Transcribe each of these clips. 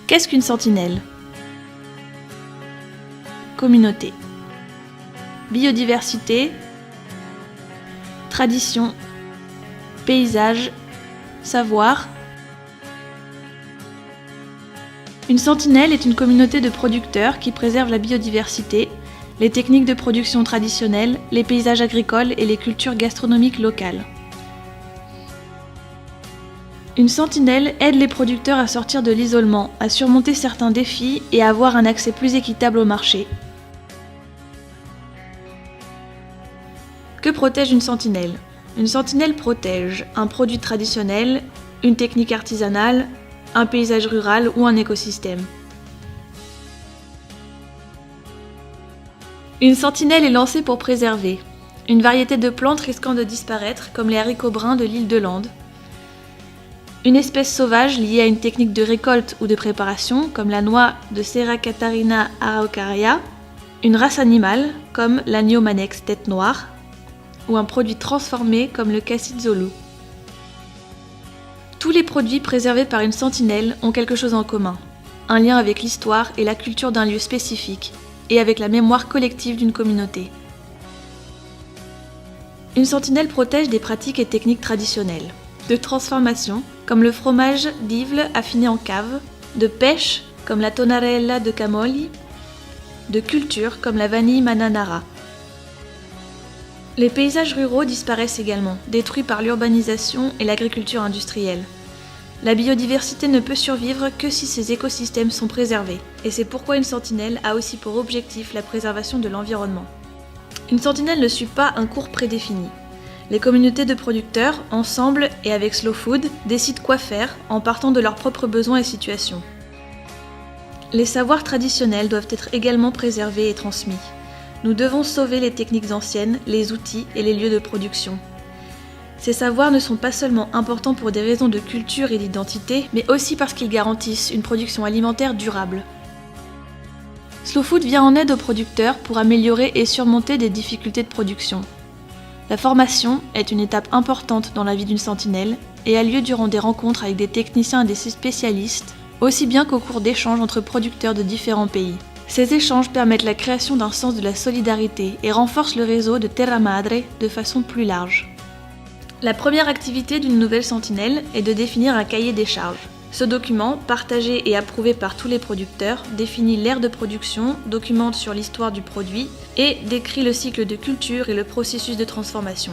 Qu'est-ce qu'une sentinelle ? Communauté. Biodiversité. Tradition. Paysage. Savoir. Une sentinelle est une communauté de producteurs qui préserve la biodiversité, les techniques de production traditionnelles, les paysages agricoles et les cultures gastronomiques locales. Une sentinelle aide les producteurs à sortir de l'isolement, à surmonter certains défis et à avoir un accès plus équitable au marché. Que protège une sentinelle ? Une sentinelle protège un produit traditionnel, une technique artisanale, un paysage rural ou un écosystème. Une sentinelle est lancée pour préserver une variété de plantes risquant de disparaître, comme les haricots bruns de l'île de Lande, une espèce sauvage liée à une technique de récolte ou de préparation, comme la noix de Serra Catarina araucaria, une race animale, comme l'agneau manex tête noire, ou un produit transformé, comme le cassis zolu. Tous les produits préservés par une sentinelle ont quelque chose en commun, un lien avec l'histoire et la culture d'un lieu spécifique, et avec la mémoire collective d'une communauté. Une sentinelle protège des pratiques et techniques traditionnelles, de transformation, comme le fromage d'Ivles affiné en cave, de pêche, comme la tonarella de Camogli, de culture, comme la vanille mananara. Les paysages ruraux disparaissent également, détruits par l'urbanisation et l'agriculture industrielle. La biodiversité ne peut survivre que si ces écosystèmes sont préservés, et c'est pourquoi une sentinelle a aussi pour objectif la préservation de l'environnement. Une sentinelle ne suit pas un cours prédéfini. Les communautés de producteurs, ensemble et avec Slow Food, décident quoi faire en partant de leurs propres besoins et situations. Les savoirs traditionnels doivent être également préservés et transmis. Nous devons sauver les techniques anciennes, les outils et les lieux de production. Ces savoirs ne sont pas seulement importants pour des raisons de culture et d'identité, mais aussi parce qu'ils garantissent une production alimentaire durable. Slow Food vient en aide aux producteurs pour améliorer et surmonter des difficultés de production. La formation est une étape importante dans la vie d'une sentinelle et a lieu durant des rencontres avec des techniciens et des spécialistes, aussi bien qu'au cours d'échanges entre producteurs de différents pays. Ces échanges permettent la création d'un sens de la solidarité et renforcent le réseau de Terra Madre de façon plus large. La première activité d'une nouvelle sentinelle est de définir un cahier des charges. Ce document, partagé et approuvé par tous les producteurs, définit l'aire de production, documente sur l'histoire du produit et décrit le cycle de culture et le processus de transformation.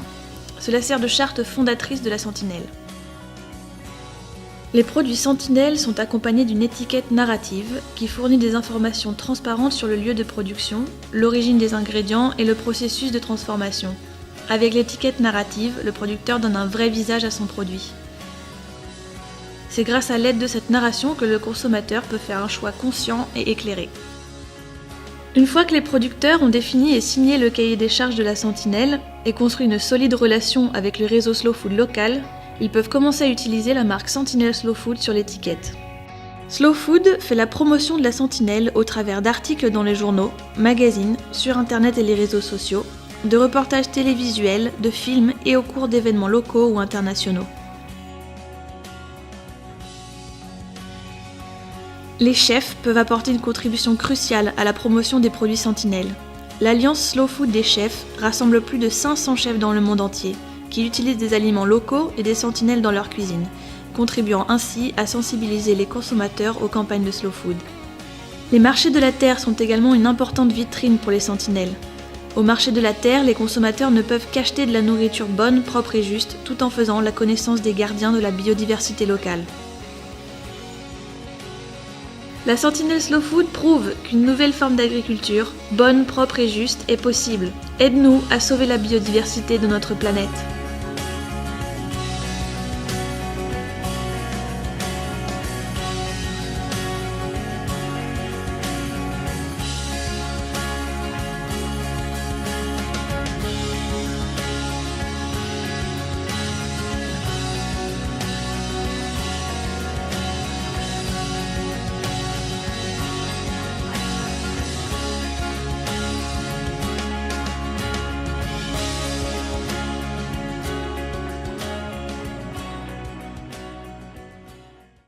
Cela sert de charte fondatrice de la sentinelle. Les produits sentinelles sont accompagnés d'une étiquette narrative qui fournit des informations transparentes sur le lieu de production, l'origine des ingrédients et le processus de transformation. Avec l'étiquette narrative, le producteur donne un vrai visage à son produit. C'est grâce à l'aide de cette narration que le consommateur peut faire un choix conscient et éclairé. Une fois que les producteurs ont défini et signé le cahier des charges de la sentinelle et construit une solide relation avec le réseau Slow Food local, ils peuvent commencer à utiliser la marque Sentinelle Slow Food sur l'étiquette. Slow Food fait la promotion de la sentinelle au travers d'articles dans les journaux, magazines, sur internet et les réseaux sociaux, de reportages télévisuels, de films et au cours d'événements locaux ou internationaux. Les chefs peuvent apporter une contribution cruciale à la promotion des produits sentinelles. L'Alliance Slow Food des chefs rassemble plus de 500 chefs dans le monde entier, qui utilisent des aliments locaux et des sentinelles dans leur cuisine, contribuant ainsi à sensibiliser les consommateurs aux campagnes de Slow Food. Les marchés de la terre sont également une importante vitrine pour les sentinelles. Au marché de la terre, les consommateurs ne peuvent qu'acheter de la nourriture bonne, propre et juste, tout en faisant la connaissance des gardiens de la biodiversité locale. La sentinelle Slow Food prouve qu'une nouvelle forme d'agriculture, bonne, propre et juste, est possible. Aide-nous à sauver la biodiversité de notre planète.